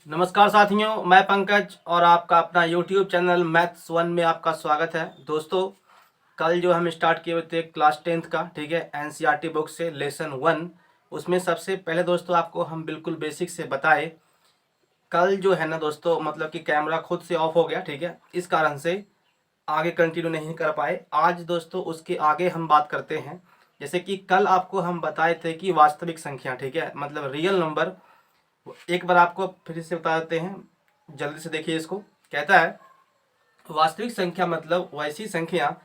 नमस्कार साथियों, मैं पंकज और आपका अपना YouTube चैनल मैथ्स वन में आपका स्वागत है। दोस्तों, कल जो हम स्टार्ट किए हुए थे क्लास 10th का, ठीक है, एनसीईआरटी बुक से लेसन 1, उसमें सबसे पहले दोस्तों आपको हम बिल्कुल बेसिक से बताए। कल जो है ना दोस्तों, मतलब कि कैमरा खुद से ऑफ हो गया, ठीक है, इस कारण से आगे कंटिन्यू नहीं कर पाए। आज दोस्तों उसके आगे हम बात करते हैं। जैसे कि कल आपको हम बताए थे कि वास्तविक संख्या, ठीक है, मतलब रियल नंबर। एक बार आपको फिर से बता देते हैं, जल्दी से देखिए इसको। कहता है वास्तविक संख्या मतलब वैसी संख्या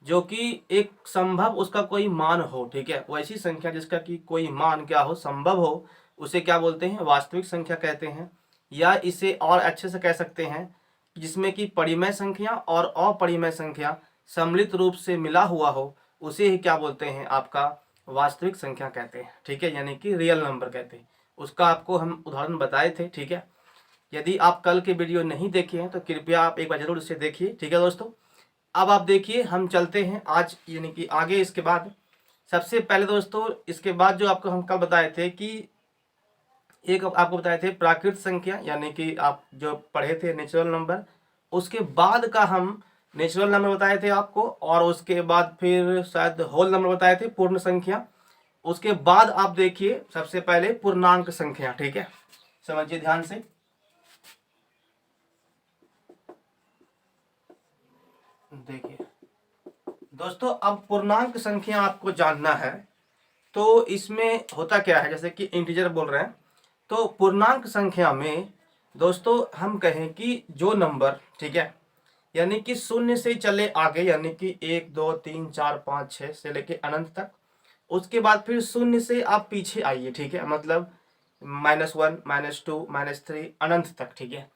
जो कि एक संभव उसका कोई मान हो, ठीक है, वैसी संख्या जिसका कि कोई मान क्या हो, संभव हो, उसे क्या बोलते हैं, वास्तविक संख्या कहते हैं। या इसे और अच्छे से कह सकते हैं जिसमें कि परिमेय संख्या और अपरिमेय संख्या सम्मिलित रूप से मिला हुआ हो, उसे ही क्या बोलते हैं, आपका वास्तविक संख्या कहते हैं, ठीक है, यानी कि रियल नंबर कहते हैं। उसका आपको हम उदाहरण बताए थे, ठीक है। यदि आप कल के वीडियो नहीं देखे हैं तो कृपया आप एक बार जरूर इसे देखिए, ठीक है दोस्तों। अब आप देखिए, हम चलते हैं आज यानी कि आगे। इसके बाद सबसे पहले दोस्तों, इसके बाद जो आपको हम कल बताए थे कि एक आपको बताए थे प्राकृत संख्या, यानी कि आप जो पढ़े थे नेचुरल नंबर, उसके बाद का हम नेचुरल नंबर बताए थे आपको, और उसके बाद फिर शायद होल नंबर बताए थे, पूर्ण संख्या। उसके बाद आप देखिए सबसे पहले पूर्णांक संख्या, ठीक है, समझिए ध्यान से। देखिए दोस्तों, अब पूर्णांक संख्या आपको जानना है तो इसमें होता क्या है, जैसे कि इंटीजर बोल रहे हैं, तो पूर्णांक संख्या में दोस्तों हम कहें कि जो नंबर, ठीक है, यानी कि शून्य से चले आगे, यानी कि 1 2 3 4 5 6 से लेके अनंत तक। उसके बाद फिर शून्य से आप पीछे आइए, ठीक है, मतलब -1 -2 -3 अनंत तक, ठीक है,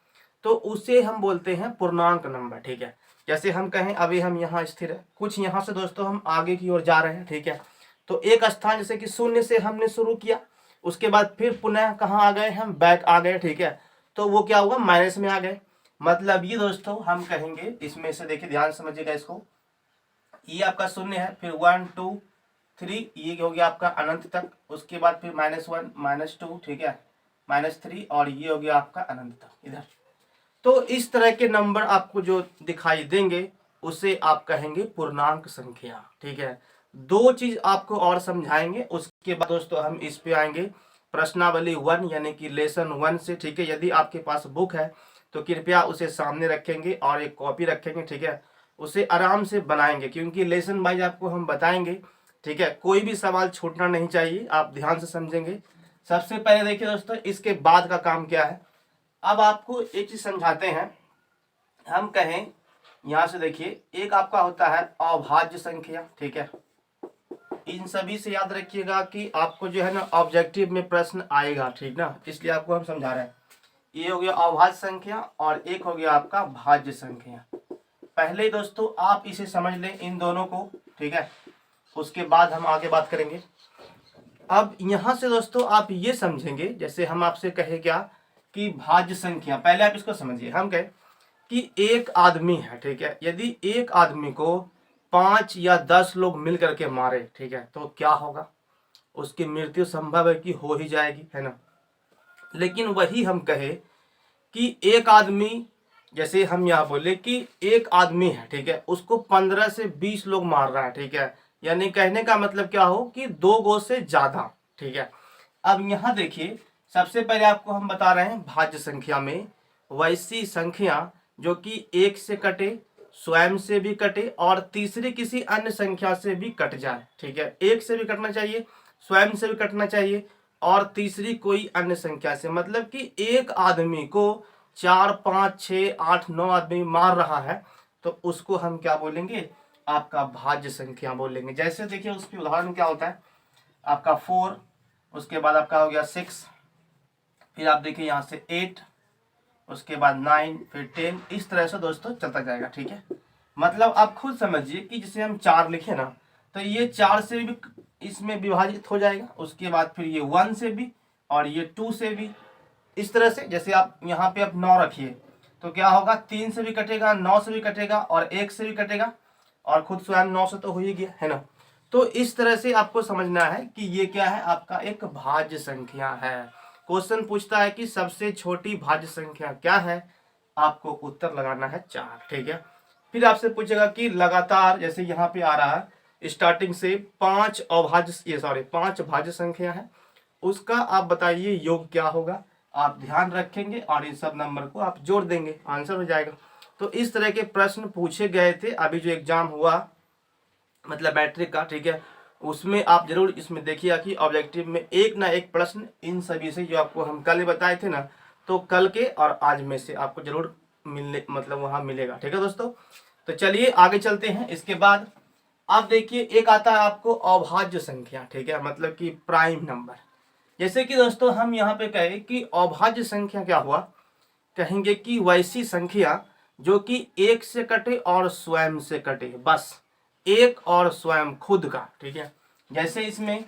तो उसे हम बोलते हैं पूर्णांक नंबर, ठीक है। जैसे हम कहें अभी हम यहाँ स्थिर है, कुछ यहाँ से दोस्तों हम आगे की ओर जा रहे हैं, ठीक है, तो एक स्थान जैसे कि शून्य से हमने शुरू किया, उसके बाद फिर पुनः कहाँ आ गए, हम बैक आ गए, ठीक है, तो वो क्या हुआ, माइनस में आ गए। मतलब ये दोस्तों हम कहेंगे, इसमें से देखिए ध्यान समझिएगा इसको। ये आपका शून्य है, फिर 1 2 3, ये हो गया आपका अनंत तक। उसके बाद फिर -1 -2, ठीक है, -3, और ये हो गया आपका अनंत तक इधर। तो इस तरह के नंबर आपको जो दिखाई देंगे उसे आप कहेंगे पूर्णांक संख्या, ठीक है। दो चीज आपको और समझाएंगे, उसके बाद दोस्तों हम इस पे आएंगे प्रश्नावली 1 यानी कि लेसन 1 से, ठीक है। यदि आपके पास बुक है तो कृपया उसे सामने रखेंगे और एक कॉपी रखेंगे, ठीक है, उसे आराम से बनाएंगे क्योंकि लेसन वाइज आपको हम बताएंगे, ठीक है, कोई भी सवाल छूटना नहीं चाहिए, आप ध्यान से समझेंगे। सबसे पहले देखिए दोस्तों, इसके बाद का काम क्या है। अब आपको एक चीज समझाते हैं। हम कहें यहां से देखिए, एक आपका होता है अभाज्य संख्या, ठीक है। इन सभी से याद रखिएगा कि आपको जो है ना ऑब्जेक्टिव में प्रश्न आएगा, ठीक ना, इसलिए आपको हम समझा रहे हैं। ये हो गया अभाज्य संख्या और एक हो गया आपका भाज्य संख्या। पहले दोस्तों आप इसे समझ लें इन दोनों को, ठीक है, उसके बाद हम आगे बात करेंगे। अब यहां से दोस्तों आप ये समझेंगे, जैसे हम आपसे कहे क्या कि भाज्य संख्या, पहले आप इसको समझिए। हम कहें कि एक आदमी है, ठीक है, यदि एक आदमी को 5 या 10 लोग मिल करके मारे, ठीक है, तो क्या होगा, उसकी मृत्यु संभव है कि हो ही जाएगी, है ना। लेकिन वही हम कहे कि एक आदमी, जैसे हम यहाँ बोले कि एक आदमी है, ठीक है, उसको 15 से 20 लोग मार रहा है, ठीक है, यानी कहने का मतलब क्या हो कि 2 गो से ज्यादा, ठीक है। अब यहाँ देखिए, सबसे पहले आपको हम बता रहे हैं भाज्य संख्या में वैसी संख्या जो कि एक से कटे, स्वयं से भी कटे और तीसरी किसी अन्य संख्या से भी कट जाए, ठीक है, एक से भी कटना चाहिए, स्वयं से भी कटना चाहिए और तीसरी कोई अन्य संख्या से। मतलब कि एक आदमी को 4 5 6 8 9 आदमी मार रहा है तो उसको हम क्या बोलेंगे, आपका भाज्य संख्या बोलेंगे। जैसे देखिए उसकी उदाहरण क्या होता है, आपका 4, उसके बाद आपका हो गया 6, फिर आप देखिए यहाँ से 8, उसके बाद 9, फिर 10, इस तरह से दोस्तों चलता जाएगा, ठीक है। मतलब आप खुद समझिए कि जिसे हम 4 लिखे ना, तो ये 4 से भी इसमें विभाजित हो जाएगा, उसके बाद फिर ये 1 से भी और ये 2 से भी, इस तरह से। जैसे आप यहाँ पे आप 9 रखिए तो क्या होगा, 3 से भी कटेगा, 9 से भी कटेगा और 1 से भी कटेगा, और खुद स्वयं 9 से तो हो ही गया, है ना। तो इस तरह से आपको समझना है कि ये क्या है, आपका एक भाज्य संख्या है। क्वेश्चन पूछता है कि सबसे छोटी भाज्य संख्या क्या है, आपको उत्तर लगाना है 4। ठीक है, फिर आपसे पूछेगा कि लगातार, जैसे यहाँ पे आ रहा है स्टार्टिंग से 5 भाज्य संख्या है, उसका आप बताइए योग क्या होगा। आप ध्यान रखेंगे और इन सब नंबर को आप जोड़ देंगे, आंसर हो जाएगा। तो इस तरह के प्रश्न पूछे गए थे अभी जो एग्जाम हुआ, मतलब मैट्रिक का। ठीक है, उसमें आप जरूर इसमें देखिएगा कि ऑब्जेक्टिव में एक ना एक प्रश्न इन सभी से, जो आपको हम कल बताए थे ना, तो कल के और आज में से आपको जरूर मिलने, मतलब वहां मिलेगा। ठीक है दोस्तों, तो चलिए आगे चलते हैं। इसके बाद आप देखिए एक आता है आपको अभाज्य संख्या। ठीक है, मतलब कि प्राइम नंबर। जैसे कि दोस्तों हम यहाँ पे कहे कि अभाज्य संख्या क्या हुआ, कहेंगे कि वैसी संख्या जो कि एक से कटे और स्वयं से कटे, बस एक और स्वयं खुद का। ठीक है, जैसे इसमें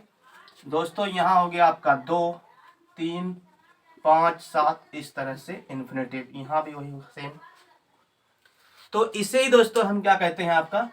दोस्तों यहाँ हो गया आपका 2, 3, 5, 7, इस तरह से इन्फिनेटिव, यहाँ भी वही सेम। तो इसे ही दोस्तों हम क्या कहते हैं, आपका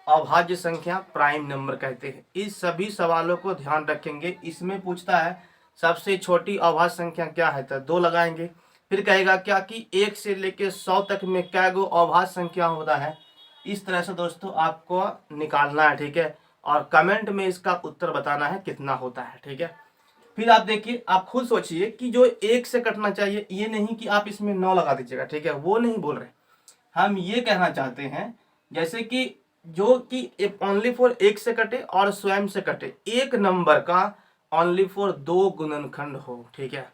अभाज्य संख्या प्राइम नंबर कहते हैं। इस सभी सवालों को ध्यान रखेंगे। इसमें पूछता है सबसे छोटी अभाज्य संख्या क्या है, तो 2 लगाएंगे। फिर कहेगा क्या कि 1 से लेके 100 तक में क्या गो अभाज्य संख्या होता है। इस तरह से दोस्तों आपको निकालना है। ठीक है, और कमेंट में इसका उत्तर बताना है कितना होता है। ठीक है, फिर आप देखिए, आप खुद सोचिए कि जो 1 से कटना चाहिए, ये नहीं कि आप इसमें 9 लगा दीजिएगा। ठीक है, वो नहीं बोल रहे, हम ये कहना चाहते हैं जैसे कि जो कि ओनली फॉर 1 से कटे और स्वयं से कटे, एक नंबर का ओनली फॉर 2 गुणनखंड हो। ठीक है,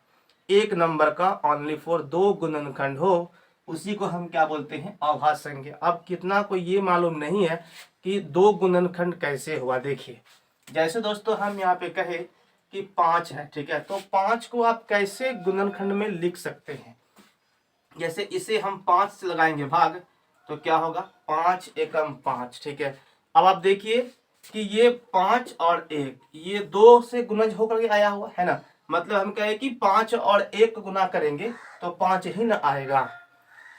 एक नंबर का ओनली फॉर 2 गुणनखंड हो, उसी को हम क्या बोलते हैं, अभाज्य संख्या। अब कितना को ये मालूम नहीं है कि 2 गुणनखंड कैसे हुआ। देखिए जैसे दोस्तों हम यहाँ पे कहे कि 5 है। ठीक है, तो 5 को आप कैसे गुणनखंड में लिख सकते हैं, जैसे इसे हम 5 से लगाएंगे भाग, तो क्या होगा 5 एकम 5। ठीक है, अब आप देखिए कि ये 5 और 1 ये 2 से गुणज होकर के आया हुआ है ना, मतलब हम कहें कि 5 और 1 को गुना करेंगे तो 5 ही ना आएगा।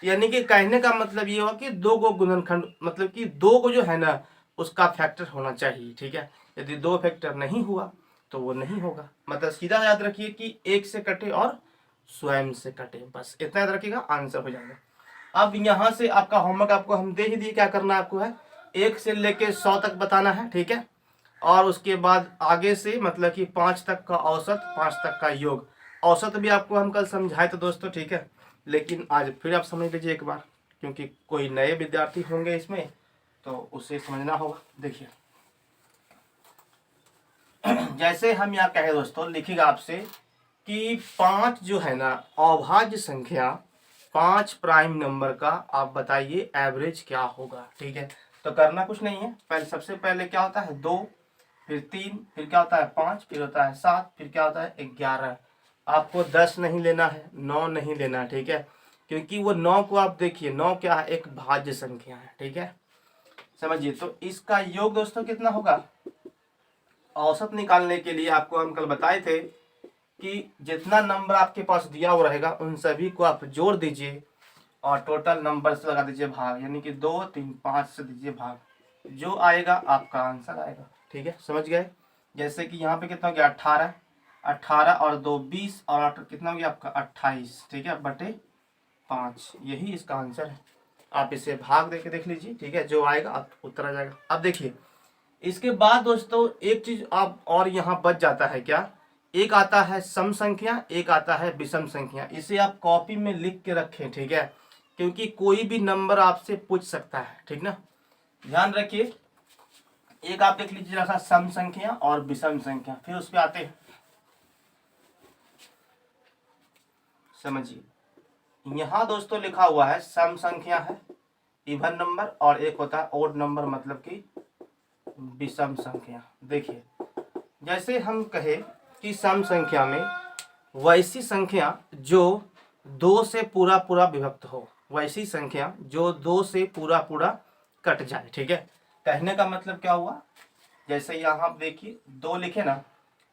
यानी कि कहने का मतलब ये हुआ कि 2 को गुणनखंड, मतलब कि 2 को जो है ना उसका फैक्टर होना चाहिए। ठीक है, यदि 2 फैक्टर नहीं हुआ तो वो नहीं होगा। मतलब सीधा याद रखिए कि 1 से कटे और स्वयं से कटे, बस इतना याद रखिएगा, आंसर हो जाएगा। अब यहाँ से आपका होमवर्क आपको हम दे ही दिए, क्या करना आपको है 1 से लेके 100 तक बताना है। ठीक है, और उसके बाद आगे से मतलब कि 5 तक का औसत, 5 तक का योग। औसत भी आपको हम कल समझाए तो दोस्तों। ठीक है, लेकिन आज फिर आप समझ लीजिए एक बार, क्योंकि कोई नए विद्यार्थी होंगे इसमें तो उसे समझना होगा। देखिए जैसे हम यहाँ कहे दोस्तों, लिखिएगा आपसे कि 5 जो है ना अभाज्य संख्या, 5 प्राइम नंबर का आप बताइए एवरेज क्या होगा। ठीक है, तो करना कुछ नहीं है, पहले सबसे पहले क्या होता है 2, फिर 3, फिर क्या होता है 5, फिर होता है 7, फिर क्या होता है 11। आपको 10 नहीं लेना है, 9 नहीं लेना है। ठीक है, क्योंकि वो 9 को आप देखिए, 9 क्या है, एक भाज्य संख्या है। ठीक है, समझिए। तो इसका योग दोस्तों कितना होगा, औसत निकालने के लिए आपको हम कल बताए थे कि जितना नंबर आपके पास दिया हुआ रहेगा उन सभी को आप जोड़ दीजिए और टोटल नंबर से लगा दीजिए भाग, यानी कि 2, 3, 5 से दीजिए भाग, जो आएगा आपका आंसर आएगा। ठीक है, समझ गए। जैसे कि यहाँ पे कितना हो गया 18, 18 और 2 20 और 8 कितना हो गया आपका 28। ठीक है, बटे 5, यही इसका आंसर है। आप इसे भाग दे के देख लीजिए। ठीक है, जो आएगा आप उत्तर आ जाएगा। अब देखिए इसके बाद दोस्तों एक चीज आप और यहाँ बच जाता है क्या, एक आता है सम संख्या, एक आता है विषम संख्या। इसे आप कॉपी में लिख के रखें। ठीक है, क्योंकि कोई भी नंबर आपसे पूछ सकता है। ठीक ना, ध्यान रखिए। एक आप देख लीजिए जरा सम संख्या और विषम संख्या, फिर उस पर आते हैं। समझिए यहाँ दोस्तों लिखा हुआ है सम संख्या है इवन नंबर, और एक होता है ओड नंबर, मतलब कि विषम संख्या। देखिए जैसे हम कहे कि सम संख्या में वैसी संख्या जो 2 से पूरा पूरा विभक्त हो, वैसी संख्या जो 2 से पूरा पूरा कट जाए। ठीक है, कहने का मतलब क्या हुआ, जैसे यहाँ आप देखिए 2 लिखे ना,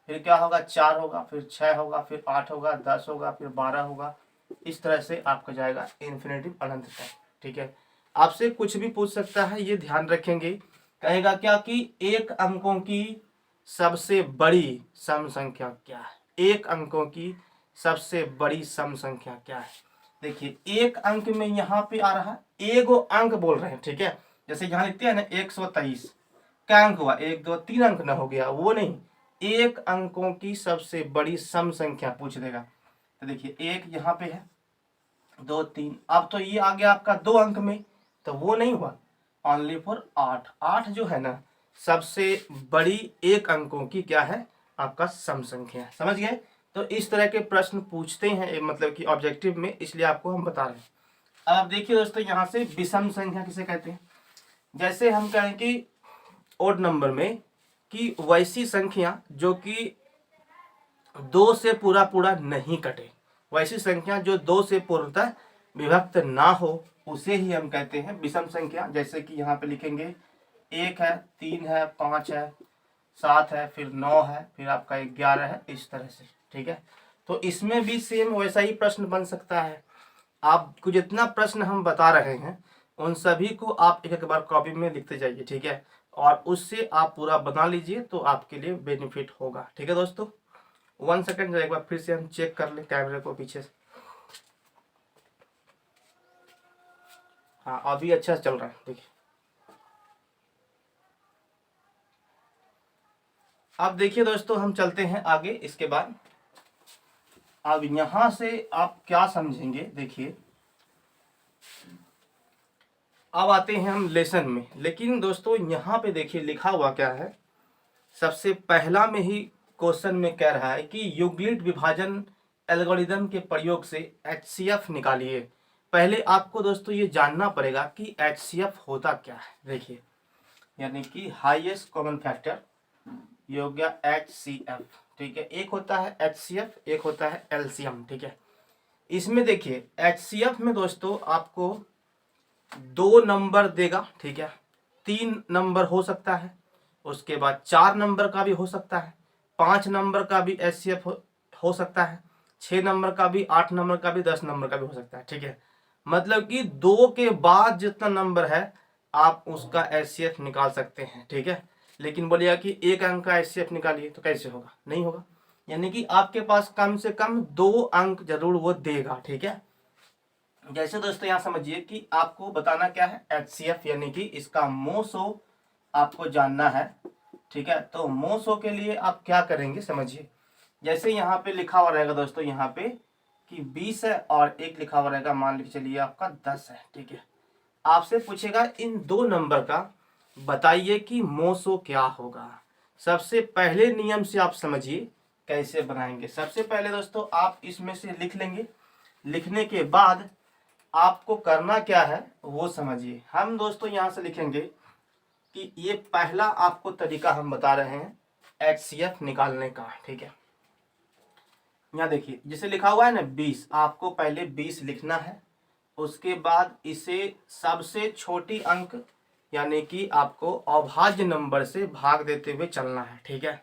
फिर क्या होगा 4 होगा, फिर 6 होगा, फिर 8 होगा, 10 होगा, फिर 12 होगा, इस तरह से आपका जाएगा इन्फिनेटिव अनंत तक। ठीक है, आपसे कुछ भी पूछ सकता है, ये ध्यान रखेंगे। कहेगा क्या कि एक अंकों की सबसे बड़ी सम संख्या क्या है, एक अंकों की सबसे बड़ी सम संख्या क्या है। देखिए एक अंक में यहाँ पे आ रहा है, एगो अंक बोल रहे हैं, ठीक है। जैसे यहाँ लिखते हैं ना 123, क्या अंक हुआ, 1 2 3 अंक ना हो गया, वो नहीं, एक अंकों की सबसे बड़ी सम संख्या पूछ देगा। तो देखिए एक यहाँ पे है, 2 3, अब तो ये आ गया आपका 2 अंक में, तो वो नहीं हुआ, ओनली फॉर 8। 8 जो है ना सबसे बड़ी एक अंकों की क्या है, आपका सम संख्या है। समझ गए। तो इस तरह के प्रश्न पूछते हैं मतलब कि ऑब्जेक्टिव में, इसलिए आपको हम बता रहे हैं। अब आप देखिए दोस्तों, यहाँ से विषम संख्या किसे कहते हैं। जैसे हम कहें कि ओड नंबर में कि वैसी संख्या जो कि 2 से पूरा पूरा नहीं कटे, वैसी संख्या जो 2 से पूर्णतः विभक्त ना हो, उसे ही हम कहते हैं विषम संख्या। जैसे कि यहाँ पे लिखेंगे 1 है, 3 है, 5 है, 7 है, फिर 9 है, फिर आपका 11 है, इस तरह से, ठीक है। तो इसमें भी सेम वैसा ही प्रश्न बन सकता है। आपको जितना प्रश्न हम बता रहे हैं उन सभी को आप एक एक बार कॉपी में लिखते जाइए, ठीक है, और उससे आप पूरा बना लीजिए, तो आपके लिए बेनिफिट होगा, ठीक है दोस्तों। 1 सेकंड, एक बार फिर से हम चेक कर लें कैमरे को पीछे से। हाँ अभी अच्छा चल रहा है, देखिए। अब देखिए दोस्तों, हम चलते हैं आगे। इसके बाद अब यहां से आप क्या समझेंगे, देखिए अब आते हैं हम लेसन में। लेकिन दोस्तों यहाँ पे देखिए लिखा हुआ क्या है, सबसे पहला में ही क्वेश्चन में कह रहा है कि यूक्लिड विभाजन एल्गोरिदम के प्रयोग से HCF निकालिए। पहले आपको दोस्तों ये जानना पड़ेगा कि HCF होता क्या है। देखिए यानी कि हाईएस्ट कॉमन फैक्टर, ये हो गया HCF, ठीक है। एक होता है HCF, एक होता है LCM, ठीक है। इसमें देखिए HCF में दोस्तों आपको 2 नंबर देगा, ठीक है, 3 नंबर हो सकता है, उसके बाद 4 नंबर का भी हो सकता है, 5 नंबर का भी HCF हो सकता है, 6 नंबर का भी, 8 नंबर का भी, 10 नंबर का भी हो सकता है, ठीक है। मतलब कि 2 के बाद जितना नंबर है आप उसका HCF निकाल सकते हैं, ठीक है। लेकिन बोलिएगा कि एक अंक का HCF निकालिए, तो कैसे होगा, नहीं होगा। यानी कि आपके पास कम से कम 2 अंक जरूर वो देगा, ठीक है। जैसे दोस्तों यहाँ समझिए कि आपको बताना क्या है, HCF यानी कि इसका मोसो आपको जानना है, ठीक है। तो मोसो के लिए आप क्या करेंगे समझिए। जैसे यहाँ पे लिखा हुआ रहेगा दोस्तों, यहाँ पे कि 20 है और एक लिखा हुआ रहेगा, मान लीजिए चलिए आपका 10 है, ठीक है। आपसे पूछेगा इन 2 नंबर का बताइए कि मोसो क्या होगा। सबसे पहले नियम से आप समझिए कैसे बनाएंगे। सबसे पहले दोस्तों आप इसमें से लिख लेंगे, लिखने के बाद आपको करना क्या है वो समझिए। हम दोस्तों यहाँ से लिखेंगे कि ये पहला आपको तरीका हम बता रहे हैं HCF निकालने का, ठीक है। यहाँ देखिए जिसे लिखा हुआ है ना 20, आपको पहले 20 लिखना है, उसके बाद इसे सबसे छोटी अंक यानी कि आपको अभाज्य नंबर से भाग देते हुए चलना है, ठीक है।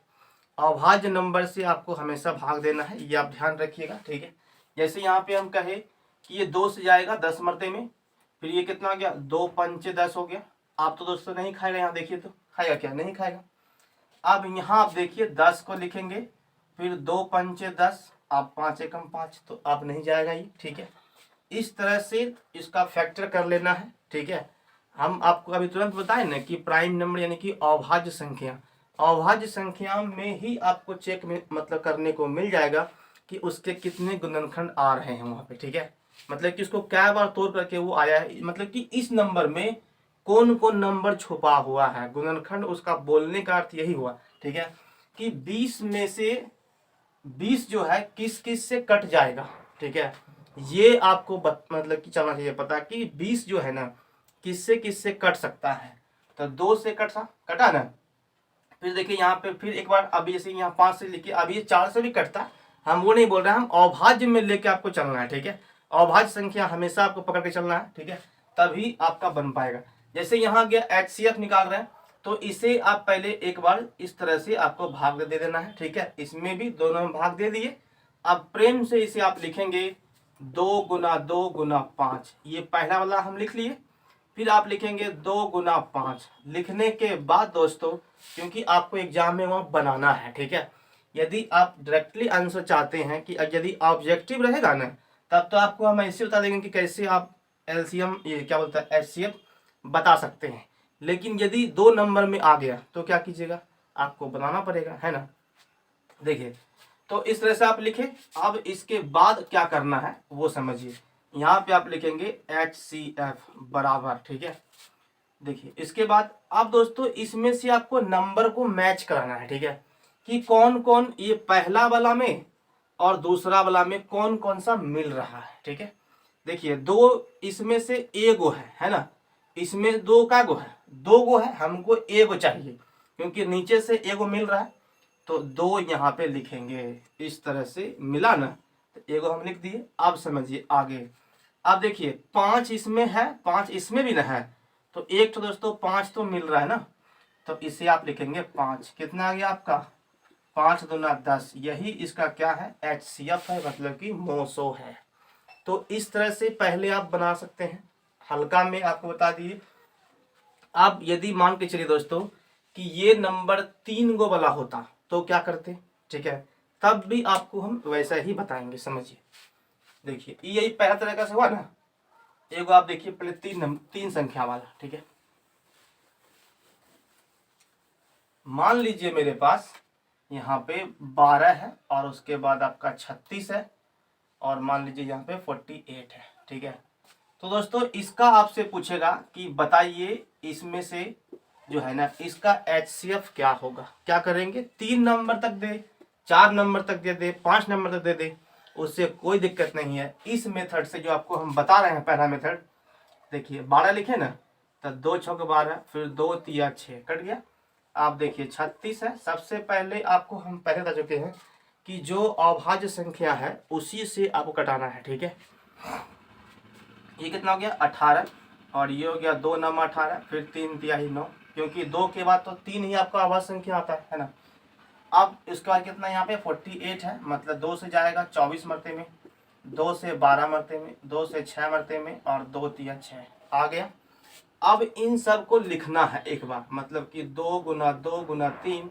अभाज्य नंबर से आपको हमेशा भाग देना है, ये आप ध्यान रखिएगा, ठीक है। जैसे यहाँ पे हम कहे कि ये 2 से जाएगा 10 मरते में, फिर ये कितना हो गया, 2 पंचे 10 हो गया। आप तो दोस्तों नहीं खाएगा, यहाँ देखिए तो खाएगा क्या, नहीं खाएगा। अब यहाँ आप देखिए 10 को लिखेंगे, फिर 2 पंचे 10, आप 5 एकम 5, तो अब नहीं जाएगा ये, ठीक है। इस तरह से इसका फैक्टर कर लेना है, ठीक है। हम आपको अभी तुरंत बताएं ना कि प्राइम नंबर यानी कि अभाज्य संख्या, अभाज्य संख्या में ही आपको चेक में मतलब करने को मिल जाएगा कि उसके कितने गुणनखंड आ रहे हैं वहां पे, ठीक है। मतलब कि उसको क्या बार तोड़ करके वो आया है, मतलब कि इस नंबर में कौन कौन नंबर छुपा हुआ है, गुणनखंड उसका बोलने का अर्थ यही हुआ, ठीक है, कि 20 में से 20 जो है किस किस से कट जाएगा, ठीक है। ये आपको मतलब कि चलना चाहिए पता कि 20 जो है ना किससे कट सकता है। तो 2 से कटा ना, फिर देखिए यहाँ पे फिर एक बार, अभी जैसे यहाँ 5 से लिखिए, अभी ये 4 से भी कटता, हम वो नहीं बोल रहे हैं, हम अभाज्य में लेके आपको चलना है, ठीक है। अभाज्य संख्या हमेशा आपको पकड़ के चलना है, ठीक है, तभी आपका बन पाएगा। जैसे यहाँ गया HCF निकाल रहे हैं, तो इसे आप पहले एक बार इस तरह से आपको भाग दे देना है, ठीक है। इसमें भी दोनों में भाग दे दिए। अब प्रेम से इसे आप लिखेंगे 2 गुना 2 गुना 5, ये पहला वाला हम लिख लिए। फिर आप लिखेंगे 2 गुना 5, लिखने के बाद दोस्तों क्योंकि आपको एग्जाम में वहाँ बनाना है, ठीक है, यदि आप डायरेक्टली आंसर चाहते हैं कि यदि ऑब्जेक्टिव रहेगा ना, तब तो आपको हम ऐसे बता देंगे कि कैसे आप एलसीएम, ये क्या बोलता है, एचसीएफ बता सकते हैं। लेकिन यदि 2 नंबर में आ गया तो क्या कीजिएगा, आपको बनाना पड़ेगा, है ना। देखिए, तो इस तरह से आप लिखें। अब इसके बाद क्या करना है वो समझिए। यहाँ पे आप लिखेंगे HCF बराबर, ठीक है। देखिए, इसके बाद अब दोस्तों इसमें से आपको नंबर को मैच कराना है, ठीक है, कि कौन कौन ये पहला वाला में और दूसरा वाला में कौन कौन सा मिल रहा है, ठीक है। देखिए, 2 इसमें से एगो है ना, इसमें 2 का गो है, 2 गो है, हमको एगो चाहिए क्योंकि नीचे से एगो मिल रहा है, तो 2 यहाँ पे लिखेंगे। इस तरह से मिला ना, तो एगो हम लिख दिए। अब समझिए आगे। अब देखिए 5 इसमें है, 5 इसमें भी ना है, तो एक तो दोस्तों 5 तो मिल रहा है ना, तो इसे आप लिखेंगे 5। कितना आ गया आपका, 5 दूना 10। यही इसका क्या है, HCF है, मतलब कि मोसो है। तो इस तरह से पहले आप बना सकते हैं। हल्का में आपको बता दिए। आप यदि मान के चलिए दोस्तों कि ये नंबर 3 गो वाला होता तो क्या करते, ठीक है, तब भी आपको हम वैसा ही बताएंगे, समझिए। देखिए, यही पहला तरीका से हुआ ना। एगो आप देखिए पहले 3 संख्या वाला, ठीक है। मान लीजिए मेरे पास यहाँ पे 12 है और उसके बाद आपका 36 है और मान लीजिए यहाँ पे 48 है, ठीक है। तो दोस्तों इसका आपसे पूछेगा कि बताइए इसमें से जो है ना इसका HCF क्या होगा। क्या करेंगे, 3 नंबर तक दे, 4 नंबर तक दे दे, 5 नंबर तक दे दे, उससे कोई दिक्कत नहीं है। इस मेथड से जो आपको हम बता रहे हैं, पहला मेथड, देखिए 12 लिखे ना, तो 2 छक 12, फिर 2 तिया 6 कट गया। आप देखिए 36 है। सबसे पहले आपको हम पहले बता चुके हैं कि जो अभाज्य संख्या है उसी से आपको कटाना है, ठीक है। ये कितना हो गया, 18, और ये हो गया 2 नम 18, फिर 3 तिहाई 9, क्योंकि 2 के बाद तो 3 ही आपका अभाज्य संख्या आता है ना। अब इसका कितना यहाँ पे 48 है, मतलब 2 से जाएगा 24 मरते में, 2 से 12 मरते में, 2 से 6 मरते में, और 2 तिया 6 आ गया। अब इन सब को लिखना है एक बार, मतलब कि 2 गुना 2 गुना 3,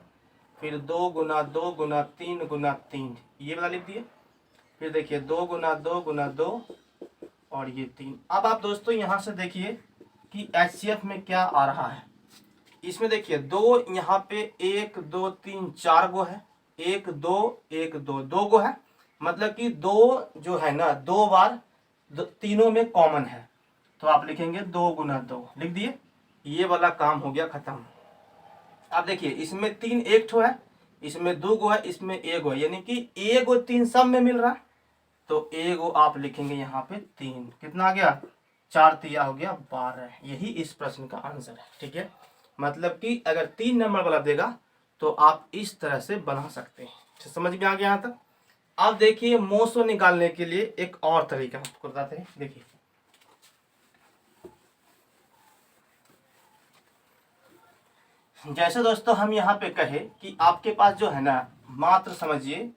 फिर 2 गुना 2 गुना 3 गुना 3, ये वाला लिख दिए। फिर देखिए 2 गुना 2 गुना 2 और ये 3। अब आप दोस्तों यहाँ से देखिए कि HCF में क्या आ रहा है। इसमें देखिए 2 यहाँ पे 1 2 3 4 गो है, 1 2 1 2 2 गो है, मतलब कि 2 जो है ना 2 बार तीनों में कॉमन है, तो आप लिखेंगे 2 गुना 2, लिख दिए। ये वाला काम हो गया खत्म। अब देखिए इसमें 3 एक ठो है, इसमें 2 गो है, इसमें 1 गो है, यानी कि 1 गो 3 सब में मिल रहा है, तो 1 गो आप लिखेंगे यहाँ पे 3। कितना आ गया, 4 तिया हो गया 12। यही इस प्रश्न का आंसर है, ठीक है। मतलब कि अगर 3 नंबर वाला देगा तो आप इस तरह से बना सकते हैं। तो समझ में आ गया यहाँ तक। अब देखिए मोसो निकालने के लिए एक और तरीका आपको बताते हैं। देखिए जैसे दोस्तों हम यहाँ पे कहे कि आपके पास जो है ना, मात्र समझिए,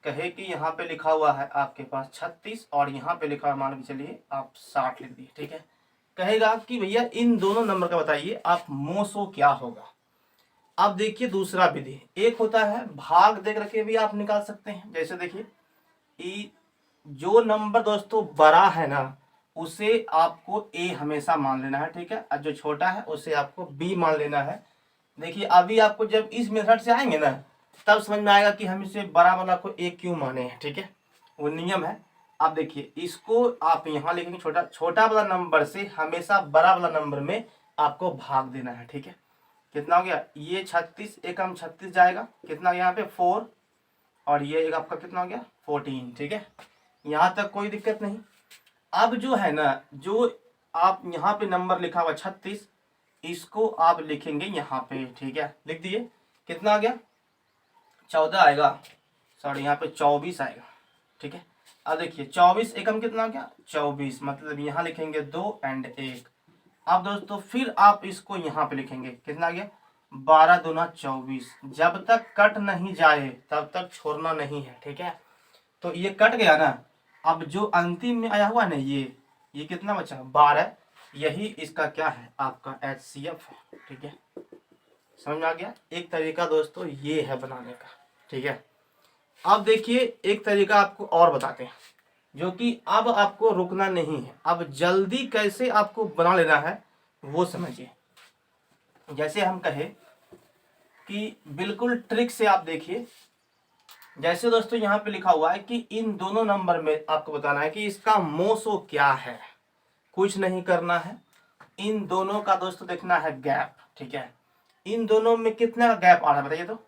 कहे कि यहाँ पे लिखा हुआ है आपके पास 36 और यहाँ पे लिखा हुआ मान के चलिए आप 60 लिख दिए, ठीक है। कहेगा कि भैया इन दोनों नंबर का बताइए आप मोसो क्या होगा। अब देखिए दूसरा विधि, एक होता है भाग देख रखे भी आप निकाल सकते हैं। जैसे देखिए जो नंबर दोस्तों बड़ा है ना उसे आपको ए हमेशा मान लेना है, ठीक है, और जो छोटा है उसे आपको बी मान लेना है। देखिए अभी आपको जब इस मेथड से आएंगे ना तब समझ में आएगा कि हम इसे बड़ा वाला को ए क्यों माने हैं, ठीक है, वो नियम है। आप देखिए इसको आप यहाँ लिखेंगे, छोटा छोटा वाला नंबर से हमेशा बड़ा वाला नंबर में आपको भाग देना है, ठीक है। कितना हो गया, ये 36 एकम 36 जाएगा, कितना यहाँ पे 4, और ये एक आपका कितना हो गया 14, ठीक है। यहाँ तक कोई दिक्कत नहीं। अब जो है ना, जो आप यहाँ पे नंबर लिखा हुआ 36, इसको आप लिखेंगे यहाँ पे, ठीक है, लिख दिए। कितना आ गया 14 आएगा, सॉरी यहाँ पे 24 आएगा, ठीक है। अब देखिए 24 एकम कितना आ गया 24, मतलब यहाँ लिखेंगे 2 एंड 1। अब दोस्तों फिर आप इसको यहाँ पे लिखेंगे, कितना आ गया 12 दूना 24। जब तक कट नहीं जाए तब तक छोड़ना नहीं है, ठीक है। तो ये कट गया ना, अब जो अंतिम में आया हुआ ना ये कितना बचा 12, यही इसका क्या है आपका HCF है, ठीक है। समझ में आ गया। एक तरीका दोस्तों ये है बनाने का। ठीक है। अब देखिए एक तरीका आपको और बताते हैं, जो कि अब आपको रुकना नहीं है, अब जल्दी कैसे आपको बना लेना है वो समझिए। जैसे हम कहे कि बिल्कुल ट्रिक से आप देखिए, जैसे दोस्तों यहाँ पे लिखा हुआ है कि इन दोनों नंबर में आपको बताना है कि इसका मोसो क्या है। कुछ नहीं करना है, इन दोनों का दोस्तों देखना है गैप, ठीक है। इन दोनों में कितना गैप आ रहा है बताइए तो,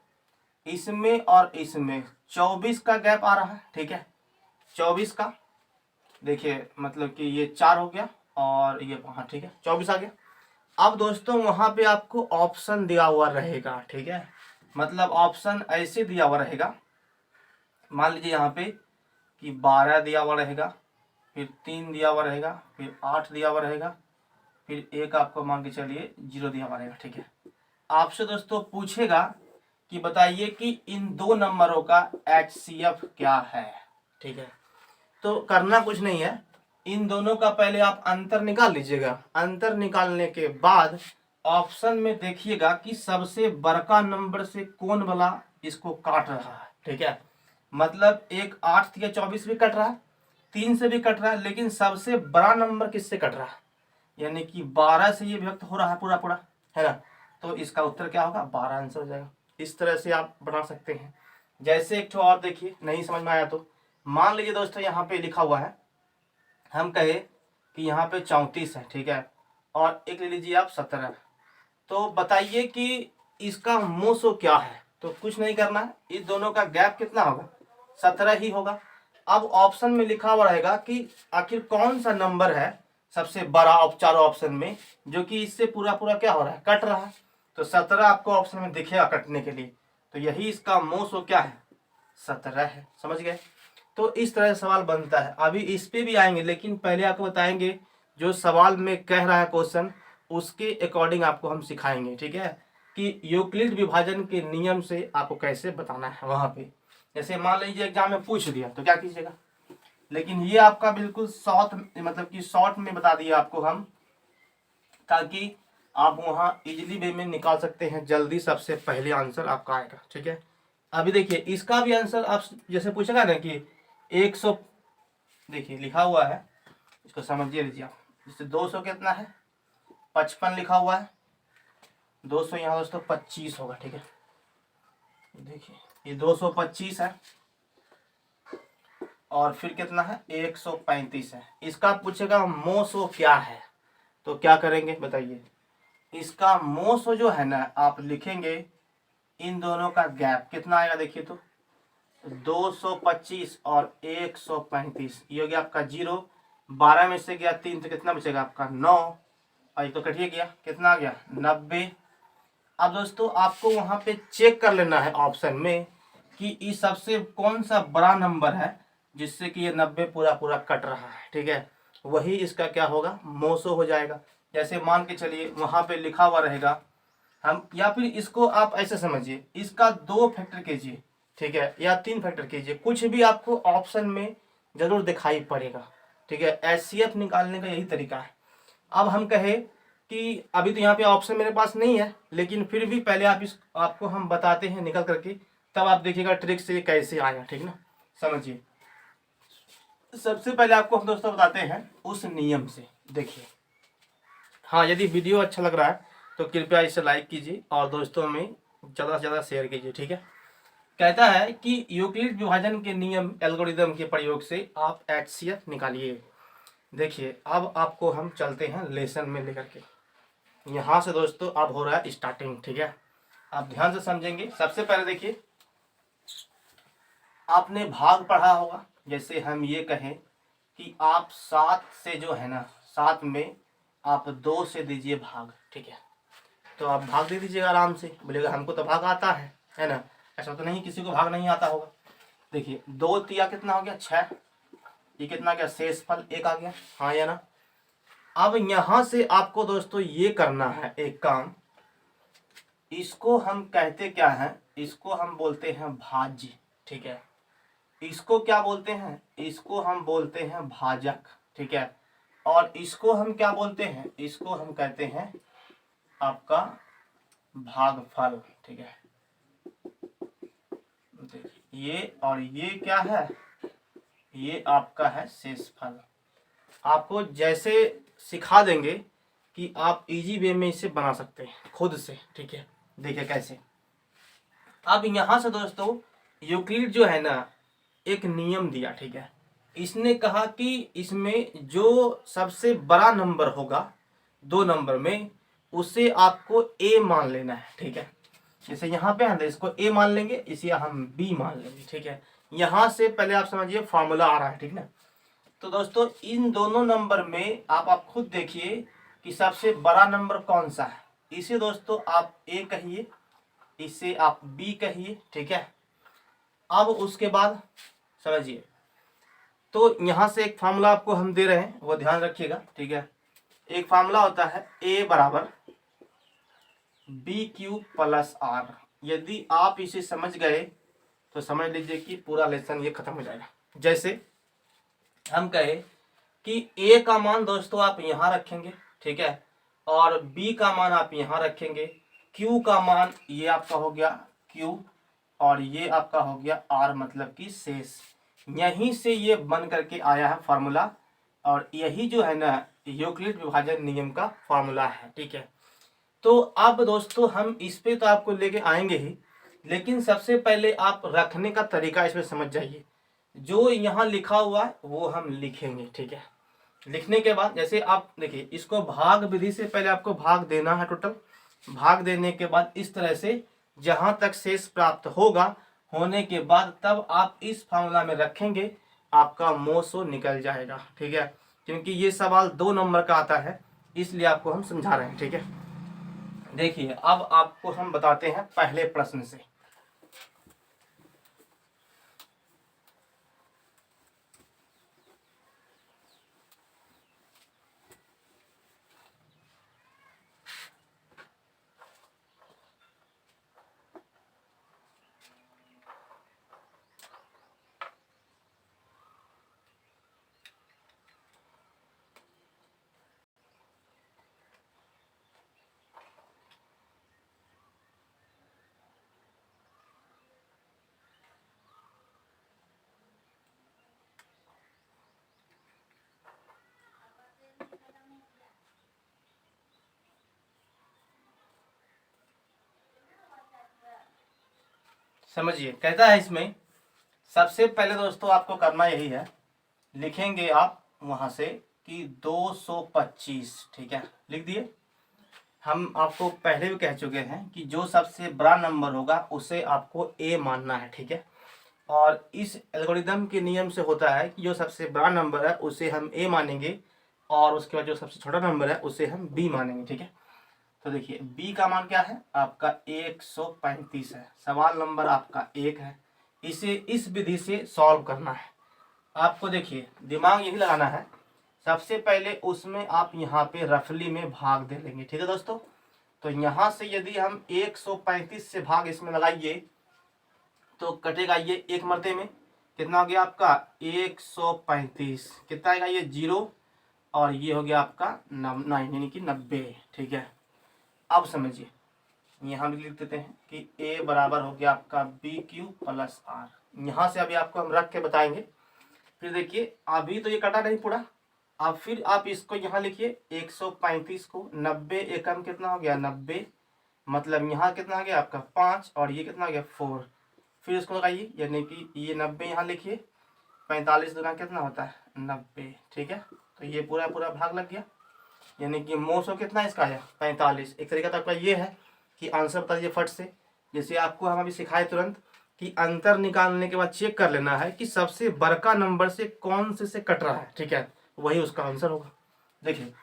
इसमें और इसमें 24 का गैप आ रहा है, ठीक है। 24 का देखिए मतलब कि ये 4 हो गया और ये हाँ ठीक है 24 आ गया। अब दोस्तों वहां पे आपको ऑप्शन दिया हुआ रहेगा, ठीक है। मतलब ऑप्शन ऐसे दिया हुआ रहेगा, मान लीजिए यहाँ पे कि 12 दिया हुआ रहेगा, फिर 3 दिया हुआ रहेगा, फिर 8 दिया हुआ रहेगा, फिर एक आपको मान के चलिए 0 दिया हुआ रहेगा, ठीक है। आपसे दोस्तों पूछेगा कि बताइए कि इन दो नंबरों का HCF क्या है, ठीक है। तो करना कुछ नहीं है, इन दोनों का पहले आप अंतर निकाल लीजिएगा। अंतर निकालने के बाद ऑप्शन में देखिएगा कि सबसे बड़का नंबर से कौन वाला इसको काट रहा है, ठीक है। मतलब एक 8 या 24 भी कट रहा है, 3 से भी कट रहा है, लेकिन सबसे बड़ा नंबर किससे कट रहा है, यानी कि 12 से ये विभक्त हो रहा है पूरा पूरा, है ना। तो इसका उत्तर क्या होगा, 12 आंसर हो जाएगा। इस तरह से आप बना सकते हैं। जैसे एक ठो और देखिए, नहीं समझ में आया तो मान लीजिए दोस्तों यहाँ पे लिखा हुआ है, हम कहे कि यहाँ पे 34 है, ठीक है, और एक ले लीजिए आप 17। तो बताइए कि इसका मोसो क्या है। तो कुछ नहीं करना है, इस दोनों का गैप कितना होगा, 17 ही होगा। अब ऑप्शन में लिखा हुआ रहेगा कि आखिर कौन सा नंबर है सबसे बड़ा चारों ऑप्शन में, जो कि इससे पूरा पूरा क्या हो रहा है, कट रहा है। तो 17 आपको ऑप्शन में दिखेगा कटने के लिए, तो यही इसका मोसो क्या है, 17 है। समझ गए। तो इस तरह से सवाल बनता है। अभी इस पे भी आएंगे, लेकिन पहले आपको बताएंगे जो सवाल में कह रहा है क्वेश्चन, उसके अकॉर्डिंग आपको हम सिखाएंगे, ठीक है, कि यूक्लिड विभाजन के नियम से आपको कैसे बताना है वहां पे। जैसे मान लीजिए एग्जाम में पूछ दिया तो क्या कीजिएगा, लेकिन ये आपका बिल्कुल शॉर्ट, मतलब कि शॉर्ट में बता दिया आपको हम, ताकि आप वहां इजिली वे में निकाल सकते हैं, जल्दी सबसे पहले आंसर आपका आएगा, ठीक है। अभी देखिए इसका भी आंसर आप जैसे पूछेगा ना कि 100, देखिए लिखा हुआ है, इसको समझिए लीजिए आप। जैसे 200 कितना है, 55 लिखा हुआ है, 200 यहाँ दोस्तों 25 होगा, ठीक है। देखिए ये 225 है, और फिर कितना है 135 है। इसका पूछेगा मोसो क्या है, तो क्या करेंगे बताइए। इसका मोसो जो है ना, आप लिखेंगे इन दोनों का गैप कितना आएगा, देखिए तो 225 और 135, ये हो गया आपका 0। 12 में से गया 3 तो कितना बचेगा आपका 9, और ये तो कटिए गया, कितना आ गया 90। अब दोस्तों आपको वहां पे चेक कर लेना है ऑप्शन में कि इस सबसे कौन सा बड़ा नंबर है जिससे कि ये 90 पूरा पूरा कट रहा है, ठीक है। वही इसका क्या होगा, मोसो हो जाएगा। जैसे मान के चलिए वहां पे लिखा हुआ रहेगा, हम या फिर इसको आप ऐसे समझिए, इसका 2 फैक्टर कीजिए, ठीक है, या 3 फैक्टर कीजिए, कुछ भी आपको ऑप्शन में जरूर दिखाई पड़ेगा, ठीक है। HCF निकालने का यही तरीका है। अब हम कहे कि अभी तो यहाँ पे ऑप्शन मेरे पास नहीं है, लेकिन फिर भी पहले आपको हम बताते हैं निकल करके, तब आप देखिएगा ट्रिक से कैसे आया, ठीक ना। समझिए सबसे पहले आपको हम दोस्तों बताते हैं उस नियम से। देखिए हाँ, यदि वीडियो अच्छा लग रहा है तो कृपया इसे लाइक कीजिए और दोस्तों में ज़्यादा से ज़्यादा शेयर कीजिए, ठीक है। कहता है कि यूक्लिड विभाजन के नियम एल्गोरिदम के प्रयोग से आप HCF निकालिए। देखिए अब आपको हम चलते हैं लेसन में लेकर के, यहाँ से दोस्तों अब हो रहा है स्टार्टिंग, ठीक है। आप ध्यान से समझेंगे। सबसे पहले देखिए आपने भाग पढ़ा होगा, जैसे हम ये कहें कि आप 7 से जो है ना, 7 में आप 2 से दीजिए भाग, ठीक है। तो आप भाग दे दीजिएगा आराम से, बोलेगा हमको तो भाग आता है ना। ऐसा तो नहीं किसी को भाग नहीं आता होगा। देखिए 2 तिया कितना हो गया 6, ये कितना गया शेष फल 1 आ गया, हाँ या ना। अब यहां से आपको दोस्तों ये करना है एक काम, इसको हम कहते क्या है, इसको हम बोलते हैं भाज्य, ठीक है। इसको क्या बोलते हैं, इसको हम बोलते हैं भाजक, ठीक है। और इसको हम क्या बोलते हैं, इसको हम कहते हैं आपका भागफल, ठीक है। ये और ये क्या है, ये आपका है शेषफल। आपको जैसे सिखा देंगे कि आप इजी वे में इसे बना सकते हैं खुद से, ठीक है। देखिए कैसे। अब यहाँ से दोस्तों यूक्लिड जो है ना एक नियम दिया, ठीक है। इसने कहा कि इसमें जो सबसे बड़ा नंबर होगा 2 नंबर में, उसे आपको ए मान लेना है, ठीक है। जैसे यहाँ पे है ना, इसको ए मान लेंगे, इसे हम बी मान लेंगे, ठीक है। यहाँ से पहले आप समझिए फॉर्मूला आ रहा है, ठीक ना। तो दोस्तों इन दोनों नंबर में आप खुद देखिए कि सबसे बड़ा नंबर कौन सा है। इसे दोस्तों आप ए कहिए, इसे आप बी कहिए, ठीक है। अब उसके बाद समझिए, तो यहाँ से एक फार्मूला आपको हम दे रहे हैं, वो ध्यान रखिएगा, ठीक है। एक फार्मूला होता है ए बराबर बी क्यू प्लस आर। यदि आप इसे समझ गए तो समझ लीजिए कि पूरा लेसन ये खत्म हो जाएगा। जैसे हम कहे कि ए का मान दोस्तों आप यहाँ रखेंगे, ठीक है, और बी का मान आप यहाँ रखेंगे, क्यू का मान ये आपका हो गया क्यू, और ये आपका हो गया आर मतलब कि शेष। यहीं से ये बन करके आया है फार्मूला, और यही जो है ना यूक्लिड विभाजन नियम का फार्मूला है, ठीक है। तो अब दोस्तों हम इस पे तो आपको लेके आएंगे ही, लेकिन सबसे पहले आप रखने का तरीका इसमें समझ जाइए। जो यहाँ लिखा हुआ है वो हम लिखेंगे, ठीक है। लिखने के बाद जैसे आप देखिए, इसको भाग विधि से पहले आपको भाग देना है टोटल। भाग देने के बाद इस तरह से जहां तक शेष प्राप्त होगा, होने के बाद तब आप इस फार्मूला में रखेंगे, आपका मोसो निकल जाएगा, ठीक है। क्योंकि ये सवाल 2 नंबर का आता है, इसलिए आपको हम समझा रहे हैं, ठीक है। देखिए अब आपको हम बताते हैं पहले प्रश्न से। समझिए कहता है इसमें, सबसे पहले दोस्तों आपको करना यही है, लिखेंगे आप वहां से कि 225, ठीक है, लिख दिए। हम आपको पहले भी कह चुके हैं कि जो सबसे बड़ा नंबर होगा उसे आपको ए मानना है, ठीक है। और इस एल्गोरिदम के नियम से होता है कि जो सबसे बड़ा नंबर है उसे हम ए मानेंगे, और उसके बाद जो सबसे छोटा नंबर है उसे हम बी मानेंगे, ठीक है। तो देखिए b का मान क्या है आपका 135 है। सवाल नंबर आपका 1 है। इसे इस विधि से सॉल्व करना है। आपको देखिए दिमाग यही लगाना है, सबसे पहले उसमें आप यहाँ पे रफली में भाग दे लेंगे, ठीक है दोस्तों। तो यहाँ से यदि हम 135 से भाग इसमें लगाइए तो कटेगा ये एक मरते में, कितना हो गया आपका 135, कितना आएगा ये 0, और ये हो गया आपका 9 यानी कि 90, ठीक है। अब समझिए यहाँ भी लिख देते हैं कि a बराबर हो गया आपका बी क्यू प्लस आर। यहाँ से अभी आपको हम रख के बताएंगे। फिर देखिए अभी तो ये कटा नहीं पूरा, अब फिर आप इसको यहाँ लिखिए 135 को 90 एकम कितना हो गया 90, मतलब यहाँ कितना हो गया आपका 5, और ये कितना हो गया 4। फिर इसको लगाइए यानी कि ये 90 यहाँ लिखिए, 45 दूना कितना होता है 90, ठीक है। तो ये पूरा पूरा भाग लग गया, यानी कि मोसो कितना इसका आया 45। एक तरीका तो आपका ये है कि आंसर बता दीजिए फट से। जैसे आपको हम अभी सिखाए तुरंत कि अंतर निकालने के बाद चेक कर लेना है कि सबसे बड़का नंबर से कौन से कट रहा है, ठीक है, वही उसका आंसर होगा। देखिए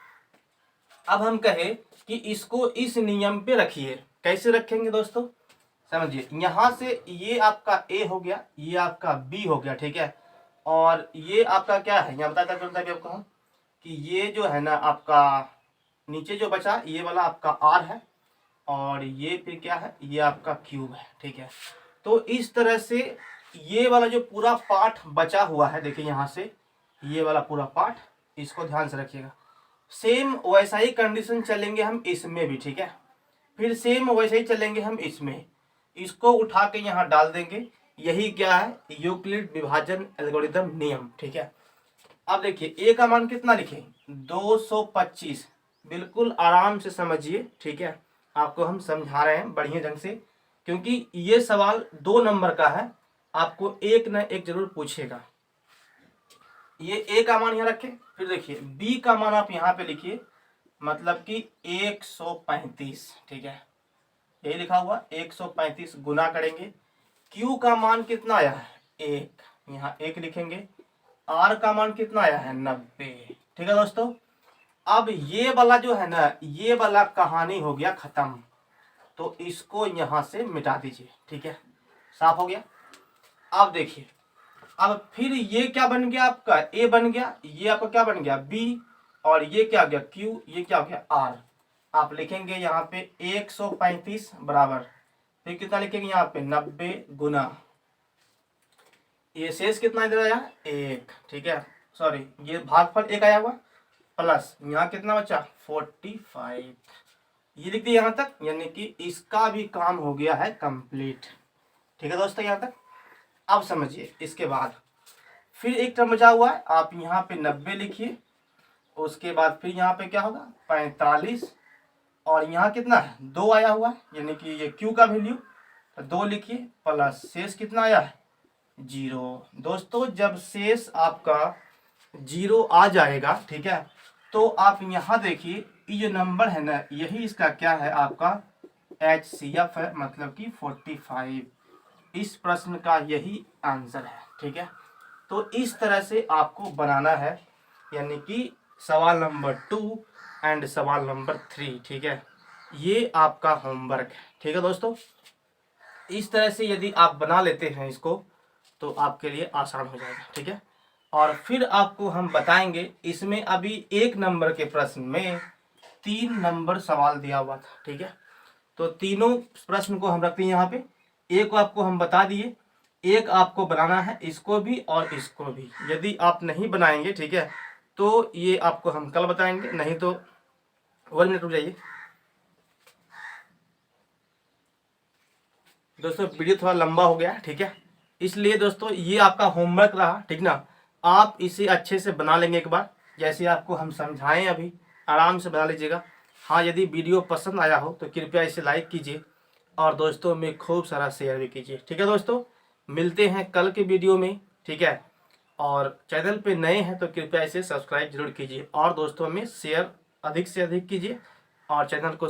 अब हम कहे कि इसको इस नियम पे रखिए, कैसे रखेंगे दोस्तों समझिए। यहाँ से ये आपका ए हो गया, ये आपका बी हो गया, ठीक है, और ये आपका क्या है यहाँ बताता तुरंत अभी आपको हम कि ये जो है ना आपका नीचे जो बचा ये वाला आपका आर है, और ये फिर क्या है ये आपका क्यूब है, ठीक है। तो इस तरह से ये वाला जो पूरा पार्ट बचा हुआ है, देखिए यहाँ से ये वाला पूरा पार्ट, इसको ध्यान से रखिएगा। सेम वैसा ही कंडीशन चलेंगे हम इसमें भी, ठीक है। फिर सेम वैसे ही चलेंगे हम इसमें, इसको उठा के यहाँ डाल देंगे, यही क्या है, यूक्लिड विभाजन एल्गोरिदम नियम। ठीक है, अब देखिए ए का मान कितना लिखे, 225। बिल्कुल आराम से समझिए। ठीक है, आपको हम समझा रहे हैं बढ़िया ढंग से, क्योंकि ये सवाल 2 नंबर का है, आपको एक न एक जरूर पूछेगा। ये ए का मान यहाँ रखे, फिर देखिए बी का मान आप यहाँ पे लिखिए, मतलब कि 135। ठीक है, यही लिखा हुआ 135 गुना करेंगे। क्यू का मान कितना आया है, 1, यहाँ 1 लिखेंगे। आर का मान कितना आया है, 90। ठीक है दोस्तों, अब ये वाला जो है ना, ये वाला कहानी हो गया खत्म, तो इसको यहां से मिटा दीजिए। ठीक है, साफ हो गया। अब देखिए, अब फिर ये क्या बन गया आपका, ए बन गया, ये आपका क्या बन गया, बी, और ये क्या हो गया, क्यू, ये क्या हो गया, आर। आप लिखेंगे यहाँ पे 135 बराबर, फिर कितना लिखेंगे यहाँ पे, 90 गुना, ये शेष कितना इधर आया, 1। ठीक है, सॉरी, ये भागफल 1 आया हुआ, प्लस यहाँ कितना बचा, 45। ये लिख दिया यहाँ तक, यानी कि इसका भी काम हो गया है कंप्लीट। ठीक है दोस्तों, यहाँ तक अब समझिए। इसके बाद फिर एक टर्म बचा हुआ है, आप यहाँ पे 90 लिखिए, उसके बाद फिर यहाँ पे क्या होगा, 45, और यहाँ कितना है, 2 आया हुआ है, यानी कि ये क्यू का वैल्यू, तो 2 लिखिए, प्लस शेष कितना आया है, 0। दोस्तों जब शेष आपका 0 आ जाएगा, ठीक है, तो आप यहाँ देखिए, ये जो नंबर है ना, यही इसका क्या है, आपका HCF है, मतलब कि 45। इस प्रश्न का यही आंसर है। ठीक है, तो इस तरह से आपको बनाना है, यानी कि सवाल नंबर 2 एंड सवाल नंबर 3। ठीक है, ये आपका होमवर्क है। ठीक है दोस्तों, इस तरह से यदि आप बना लेते हैं इसको, तो आपके लिए आसान हो जाएगा। ठीक है, और फिर आपको हम बताएंगे, इसमें अभी 1 नंबर के प्रश्न में 3 नंबर सवाल दिया हुआ था। ठीक है, तो तीनों प्रश्न को हम रखते हैं यहाँ पे, एक आपको हम बता दिए, एक आपको बनाना है, इसको भी और इसको भी। यदि आप नहीं बनाएंगे, ठीक है, तो ये आपको हम कल बताएंगे, नहीं तो 1 मिनट रुक जाइए दोस्तों, वीडियो थोड़ा लंबा हो गया। ठीक है, इसलिए दोस्तों ये आपका होमवर्क रहा। ठीक ना, आप इसे अच्छे से बना लेंगे एक बार, जैसे आपको हम समझाएं, अभी आराम से बना लीजिएगा। हाँ, यदि वीडियो पसंद आया हो तो कृपया इसे लाइक कीजिए और दोस्तों में खूब सारा शेयर भी कीजिए। ठीक है दोस्तों, मिलते हैं कल के वीडियो में। ठीक है, और चैनल पे नए हैं तो कृपया इसे सब्सक्राइब जरूर कीजिए और दोस्तों में शेयर अधिक से अधिक कीजिए और चैनल को